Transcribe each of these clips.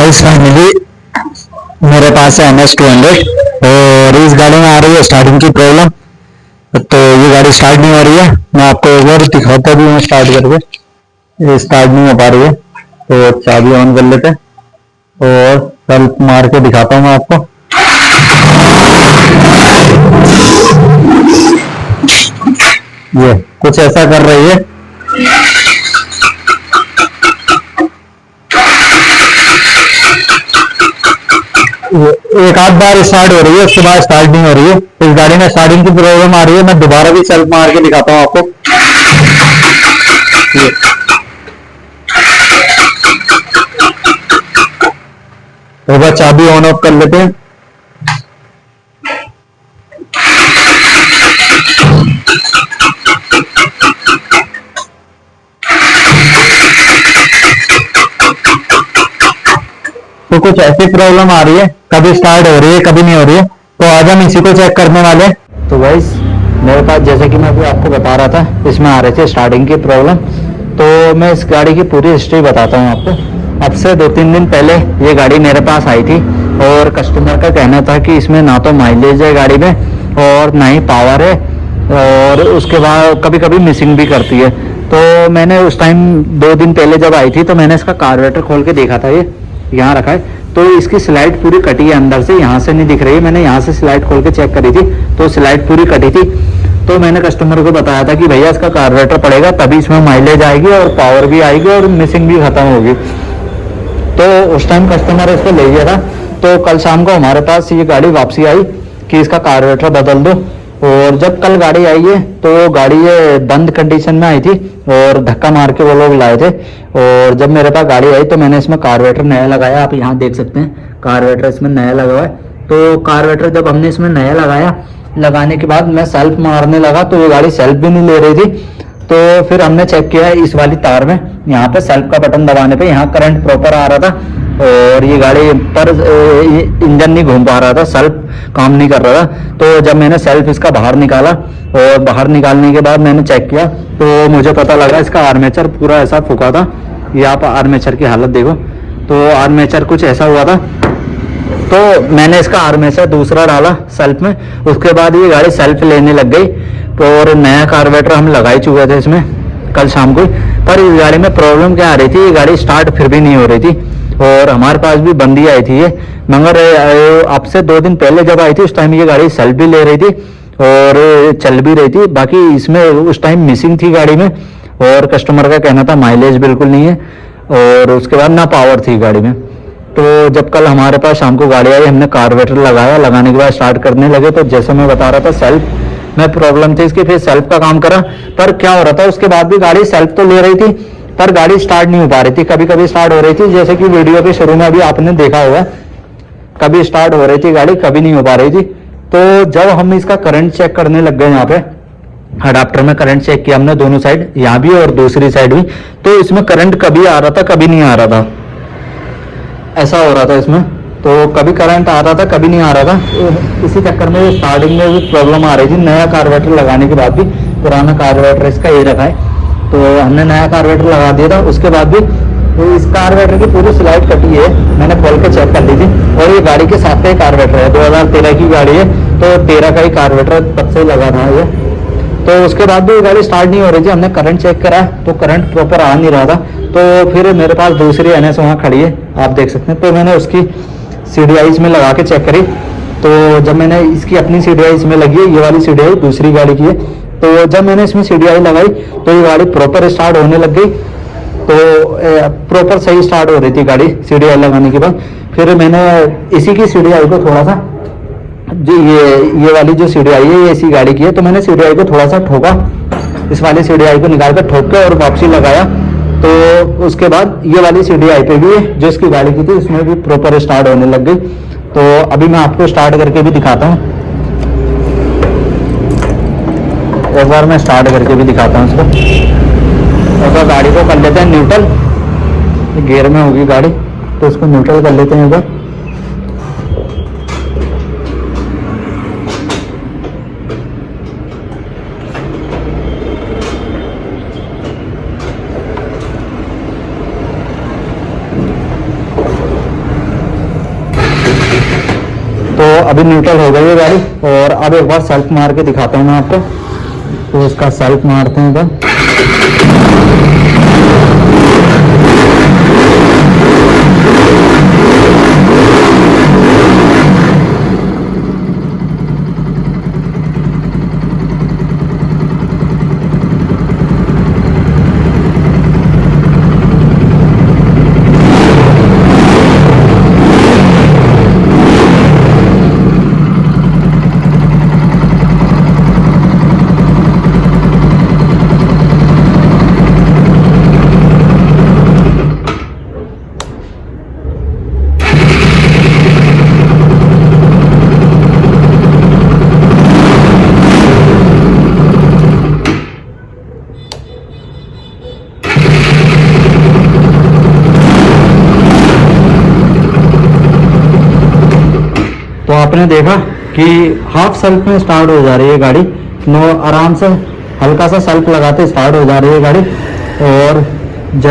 Guys finally मेरे पास है NS 200 और इस गाड़ी में आ रही है स्टार्टिंग की प्रॉब्लम। तो ये गाड़ी स्टार्ट नहीं हो रही है। मैं आपको एक बार दिखाता भी हूँ स्टार्ट करके। ये स्टार्ट नहीं हो पा रही है तो चाबी ऑन कर लेते हैं और सेल्फ मार के दिखाता हूँ मैं आपको। ये कुछ ऐसा कर रही है। एक आध बार स्टार्ट हो रही है, उसके बाद स्टार्ट नहीं हो रही है। इस गाड़ी में स्टार्टिंग की प्रॉब्लम आ रही है। मैं दोबारा भी सेल्फ मार के दिखाता हूँ आपको। एक बार चाबी ऑन ऑफ कर लेते हैं। तो कुछ ऐसी प्रॉब्लम आ रही है, कभी स्टार्ट हो रही है कभी नहीं हो रही है। तो आज हम इसी को चेक करने वाले हैं। तो गाइस मेरे पास जैसे कि मैं अभी आपको बता रहा था, इसमें आ रही थी स्टार्टिंग की प्रॉब्लम। तो मैं इस गाड़ी की पूरी हिस्ट्री बताता हूँ आपको। अब से 2-3 दिन पहले ये गाड़ी मेरे पास आई थी और कस्टमर का कहना था कि इसमें ना तो माइलेज है गाड़ी में और ना ही पावर है, और उसके बाद कभी कभी मिसिंग भी करती है। तो मैंने उस टाइम 2 दिन पहले जब आई थी तो मैंने इसका कार्बोरेटर खोल के देखा था। ये यहाँ रखा है, तो इसकी स्लाइड पूरी कटी है अंदर से, यहाँ से नहीं दिख रही है। मैंने यहाँ से स्लाइड खोल के चेक करी थी तो स्लाइड पूरी कटी थी। तो मैंने कस्टमर को बताया था कि भैया इसका कार्बोरेटर पड़ेगा तभी इसमें माइलेज आएगी और पावर भी आएगी और मिसिंग भी खत्म होगी। तो उस टाइम कस्टमर इसको ले गया था। तो कल शाम को हमारे पास ये गाड़ी वापसी आई कि इसका कार्बोरेटर बदल दो। और जब कल गाड़ी आई है तो गाड़ी ये बंद कंडीशन में आई थी और धक्का मार के वो लोग लाए थे। और जब मेरे पास गाड़ी आई तो मैंने इसमें कार्बोरेटर नया लगाया। आप यहाँ देख सकते हैं कार्बोरेटर इसमें नया लगा हुआ है। तो कार्बोरेटर जब हमने इसमें नया लगाया, लगाने के बाद मैं सेल्फ मारने लगा तो ये गाड़ी सेल्फ भी नहीं ले रही थी। तो फिर हमने चेक किया इस वाली तार में, यहाँ पे सेल्फ का बटन दबाने पे यहाँ करंट प्रॉपर आ रहा था और ये गाड़ी पर इंजन नहीं घूम पा रहा था, सेल्फ काम नहीं कर रहा था। तो जब मैंने सेल्फ इसका बाहर निकाला और बाहर निकालने के बाद मैंने चेक किया तो मुझे पता लगा इसका आर्मेचर पूरा ऐसा फूका था। ये आप आर्मेचर की हालत देखो, तो आर्मेचर कुछ ऐसा हुआ था। तो मैंने इसका आर्मेचर दूसरा डाला सेल्फ में, उसके बाद ये गाड़ी सेल्फ लेने लग गई। और नया कार्बोरेटर हम लगा ही चुके थे इसमें कल शाम को। पर इस गाड़ी में प्रॉब्लम क्या आ रही थी, ये गाड़ी स्टार्ट फिर भी नहीं हो रही थी और हमारे पास भी बंदी आई थी ये। मगर अब से 2 दिन पहले जब आई थी उस टाइम ये गाड़ी सेल्फ भी ले रही थी और चल भी रही थी। बाकी इसमें उस टाइम मिसिंग थी गाड़ी में और कस्टमर का कहना था माइलेज बिल्कुल नहीं है और उसके बाद ना पावर थी गाड़ी में। तो जब कल हमारे पास शाम को गाड़ी आई, हमने कार्बोरेटर लगाया, लगाने के बाद स्टार्ट करने लगे तो जैसे मैं बता रहा था सेल्फ में प्रॉब्लम थी इसकी। फिर सेल्फ का काम करा, पर क्या हो रहा था उसके बाद भी गाड़ी सेल्फ तो ले रही थी पर गाड़ी स्टार्ट नहीं हो पा रही थी। कभी कभी स्टार्ट हो रही थी, जैसे कि वीडियो के शुरू में अभी आपने देखा होगा, कभी स्टार्ट हो रही थी गाड़ी, कभी नहीं हो पा रही थी। तो जब हम इसका करंट चेक करने लग गए, यहाँ पे अडाप्टर में करंट चेक किया हमने दोनों साइड, यहाँ भी और दूसरी साइड भी, तो इसमें करंट कभी आ रहा था कभी नहीं आ रहा था, ऐसा हो रहा था इसमें। तो कभी करंट आ रहा था कभी नहीं आ रहा था। इसी चक्कर में स्टार्टिंग में भी प्रॉब्लम आ रही थी। नया कार्बोरेटर लगाने के बाद भी पुराना कार्बोरेटर इसका ये रखा है तो हमने नया कार्बोरेटर लगा दिया था। उसके बाद भी तो इस कार्बोरेटर की पूरी स्लाइड कटी है, मैंने खोल के चेक कर ली थी। और ये गाड़ी के साथ का ही कार्बोरेटर है, 2013 की गाड़ी है तो 13 का ही कार्बोरेटर तब से लगा था ये। तो उसके बाद भी गाड़ी स्टार्ट नहीं हो रही थी। हमने करंट चेक करा तो करंट प्रॉपर आ नहीं रहा था। तो फिर मेरे पास दूसरी NS वहाँ खड़ी है, आप देख सकते हैं। तो मैंने उसकी CDI में लगा के चेक करी। तो जब मैंने इसकी अपनी CDI इसमें लगी है, ये वाली CDI दूसरी गाड़ी की है, तो जब मैंने इसमें CDI लगाई तो ये गाड़ी प्रॉपर स्टार्ट होने लग गई। तो प्रॉपर सही स्टार्ट हो रही थी गाड़ी CDI लगाने के बाद। फिर मैंने इसी की CDI को थोड़ा सा, जो ये वाली जो CDI है ये इसी गाड़ी की है, तो मैंने CDI को थोड़ा सा ठोका, इस वाली CDI को निकाल कर ठोक के और वापसी लगाया। तो उसके बाद ये वाली CDI पे भी जो इसकी गाड़ी की थी उसमें भी प्रॉपर स्टार्ट होने लग गई। तो अभी मैं आपको स्टार्ट करके भी दिखाता हूँ, एक बार मैं स्टार्ट करके भी दिखाता हूँ इसको। एक बार गाड़ी को कर लेते हैं न्यूट्रल, गियर में होगी गाड़ी तो इसको न्यूट्रल कर लेते हैं एक बार। अभी न्यूट्रल हो गई है गाड़ी। और अब एक बार सेल्फ मार के दिखाता हूँ मैं आपको। तो इसका सेल्फ मारते हैं इधर। तो आपने देखा कि हाफ सेल्फ में स्टार्ट हो जा रही है गाड़ी। नो आराम से हल्का सा सेल्फ लगाते स्टार्ट हो जा रही है गाड़ी। और जो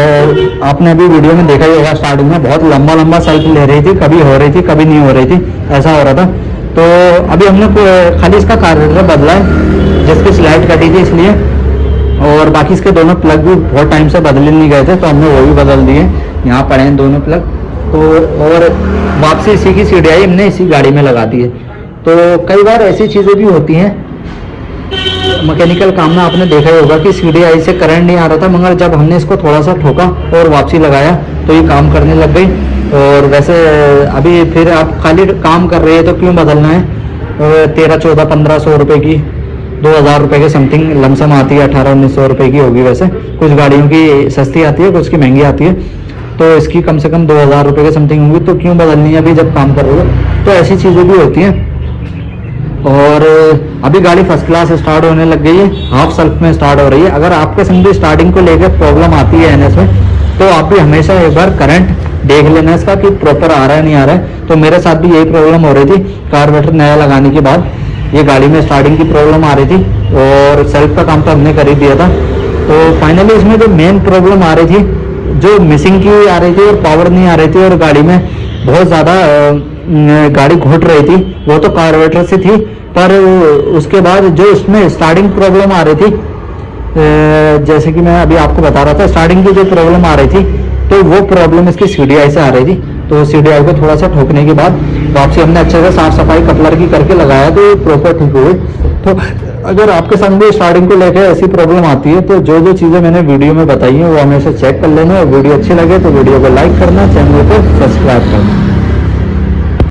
आपने अभी वीडियो में देखा ही होगा, स्टार्टिंग में बहुत लंबा लंबा सेल्फ ले रही थी, कभी हो रही थी कभी नहीं हो रही थी, ऐसा हो रहा था। तो अभी हमने खाली इसका कार्बोरेटर बदला है, जिसकी स्लाइड कटी थी इसलिए। और बाकी इसके दोनों प्लग भी बहुत टाइम से बदले नहीं गए थे, तो हमने वो भी बदल दिए। यहाँ पड़े हैं दोनों प्लग। तो और वापसी इसी की सीढ़ियाँ हमने इसी गाड़ी में लगा दी है। तो कई बार ऐसी चीज़ें भी होती हैं मैकेनिकल काम में, आपने देखा ही होगा कि सीढ़ियाँ से करंट नहीं आ रहा था, मगर जब हमने इसको थोड़ा सा ठोका और वापसी लगाया तो ये काम करने लग गई। और वैसे अभी फिर आप खाली काम कर रहे हैं तो क्यों बदलना है। 1300-1400-1500 रुपये की, 2000 रुपये के समथिंग लमसम आती है, 1800-1900 रुपये की होगी। वैसे कुछ गाड़ियों की सस्ती आती है, कुछ की महंगी आती है। तो इसकी कम से कम 2000 रुपये के समथिंग होगी, तो क्यों बदलनी है अभी जब काम कर रहे हो। तो ऐसी चीज़ें भी होती हैं। और अभी गाड़ी फर्स्ट क्लास स्टार्ट होने लग गई है, हाफ सेल्फ में स्टार्ट हो रही है। अगर आपके संग भी स्टार्टिंग को लेकर प्रॉब्लम आती है एनएस में, तो आप भी हमेशा एक बार करंट देख लेना इसका कि प्रॉपर आ रहा है नहीं आ रहा है। तो मेरे साथ भी यही प्रॉब्लम हो रही थी। कार्बोरेटर नया लगाने के बाद ये गाड़ी में स्टार्टिंग की प्रॉब्लम आ रही थी, और सेल्फ का काम तो हमने कर ही दिया था। तो फाइनली इसमें जो मेन प्रॉब्लम आ रही थी, जो मिसिंग की आ रही थी और पावर नहीं आ रही थी, और गाड़ी में बहुत ज़्यादा गाड़ी घुट रही थी, वो तो कार्बोरेटर से थी। पर उसके बाद जो इसमें स्टार्टिंग प्रॉब्लम आ रही थी, जैसे कि मैं अभी आपको बता रहा था, स्टार्टिंग की जो प्रॉब्लम आ रही थी, तो वो प्रॉब्लम इसकी सीडीआई से आ रही थी। तो सीडीआई को थोड़ा सा ठोकने के बाद वापसी हमने अच्छे से साफ सफाई कपलर की करके लगाया, तो ये प्रॉपर ठीक हुई। तो अगर आपके संग भी स्टार्टिंग को लेकर ऐसी प्रॉब्लम आती है, तो जो जो चीज़ें मैंने वीडियो में बताई हैं वो हमेशा चेक कर लेना। और वीडियो अच्छी लगे तो वीडियो को लाइक करना, चैनल को सब्सक्राइब करना।